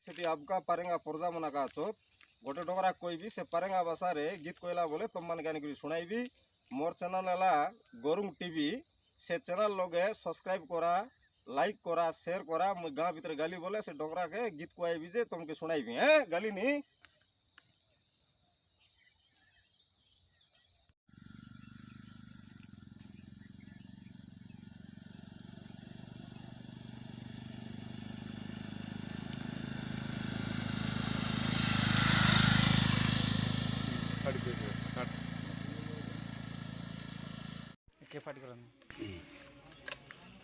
सेठी आपका पारेंगा पुरजा मना का चोत गोटे डोगरा कोई भी से पारेंगा भाषा रे गीत कोइला बोले तुम मन गानी करी सुनाइबी मोर चैनल एला गोरुंग टीवी से चैनल लोगे सब्सक्राइब करा लाइक करा शेयर करा मुई गाँव भीतर गाली बोले से डोगरा के गीत को आईबी जे तुमके सुनाइबी हैं गाली नहीं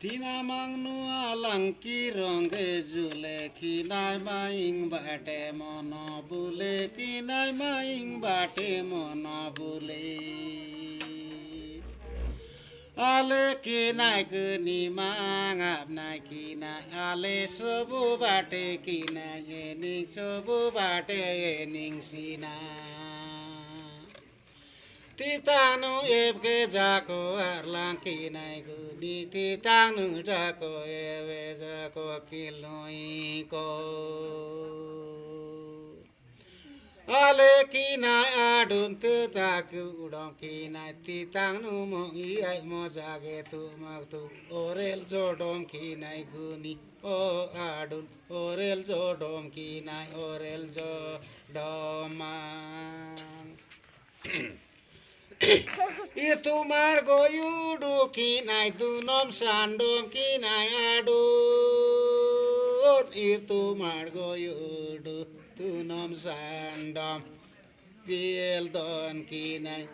Tina mangnu alangki rongge jule kinai maing bate mono bule kinai maing bate mono bule ale kinai guni mangap nai kinai ale sobu bate kinai ening sobu bate ening sina Titanu ebke jako arlang kinai guni titanu jako ebe jako kiloi ko ale kinai adun titaku udong kinai titanu mo iai mo jage tu magtu orel jodom kinai guni o adun orel jodom kinai orel jodoman Itu margo yudu kinai tunom sandom kinai adun Itu margo yudu tunom sandom Biel don kinai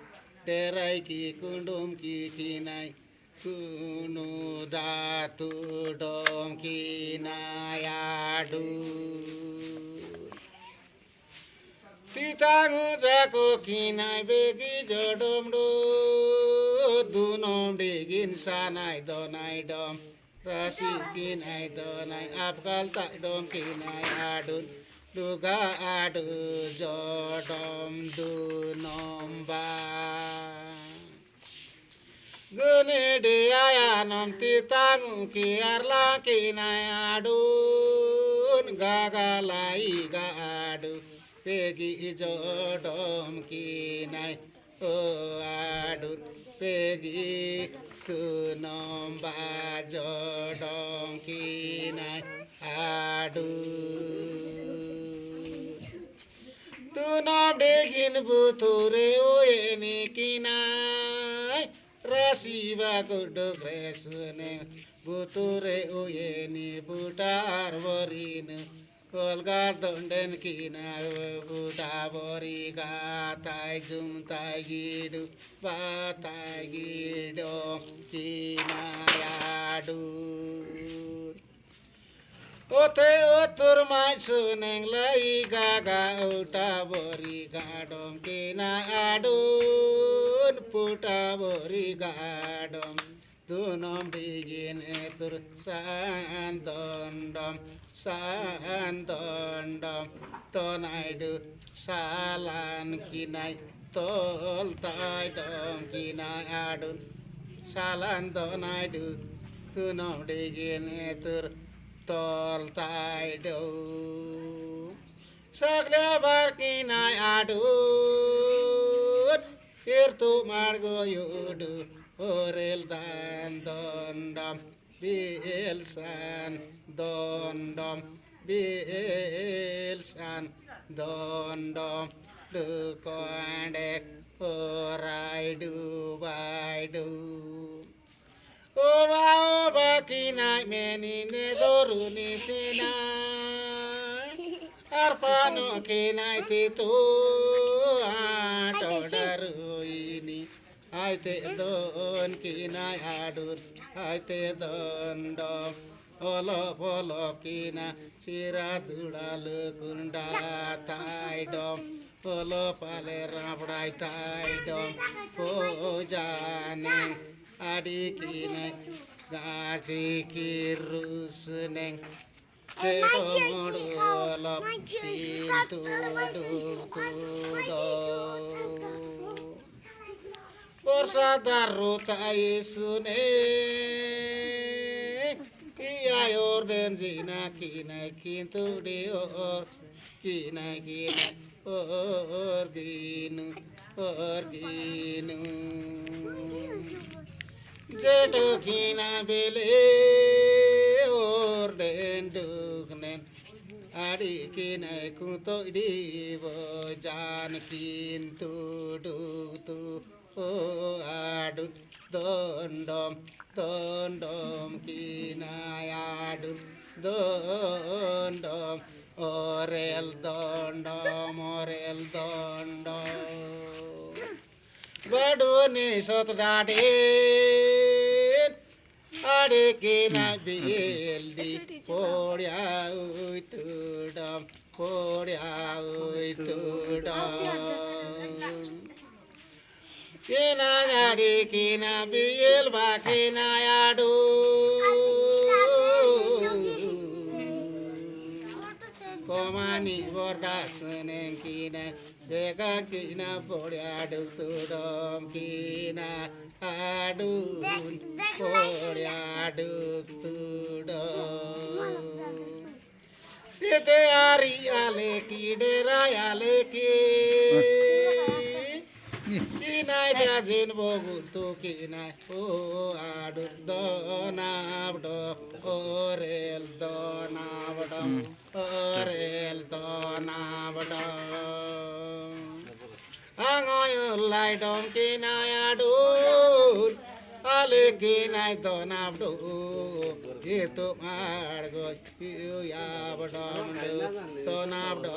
terai ki kundum ki kinai Kunu datu dom kinai adun Titangu jako kinai begi jodom do dunom digin sanai donai dom rasi kinai donai apkal tak dom kinai adun duga adu jodom dunom ba gune diayanam titangu kiarla kinai adun gagalai ga adu Pegi jodom kinai o adun pegi tunom ba jodom kinai adun tunom degin buture o eni kinai rasiba kudu kresune buture o eni butar warine Kolga donden kina buta bori gatai zum tai gidu batai gido kina yadu Ote otur mai suneng lai gaga uta bori gadom kina adun puta bori gadom Tunom digin etur sandondom sandondom tonai du salan kinai tol tai dom kinai adun salan tonai du tunom digin etur tol tai do sagle bar kinai adun irtu margo yudu Orel dan dondom bilsan dondom bilsan dondom dukandek orai du bai du oba oba kinai meni ne doruni sinai arpano kinai titu atodaru ini Aite don kinai adur, aite don dom, olo polo kina sirat udal kunda tai dom, olo pale rapdai tai dom, pojaneng adi kinai gasi kirus neng. Sedomodu olo pintu do. Por sadar ruta isune iya yo orden zina kinai kintu di or kinai orginu orginu jeto kina bele orden duknen adi kinai kunto di bojan kintu tu adu dondom dondom kinai adu dondom orel dondom badone sot dadin ade kina bildi podya uitudam kina ade kina bil ba kina adu komani bordasen kina bega kina podya dudam kina adun podya dudam ite ari ale ki dera ale ki kinai dazin bogut tu kinai o adu donabdo orel donabdo orel donabdo angoy lai dom kinai adu ale kinai donabdo itu margo yu ya badam donabdo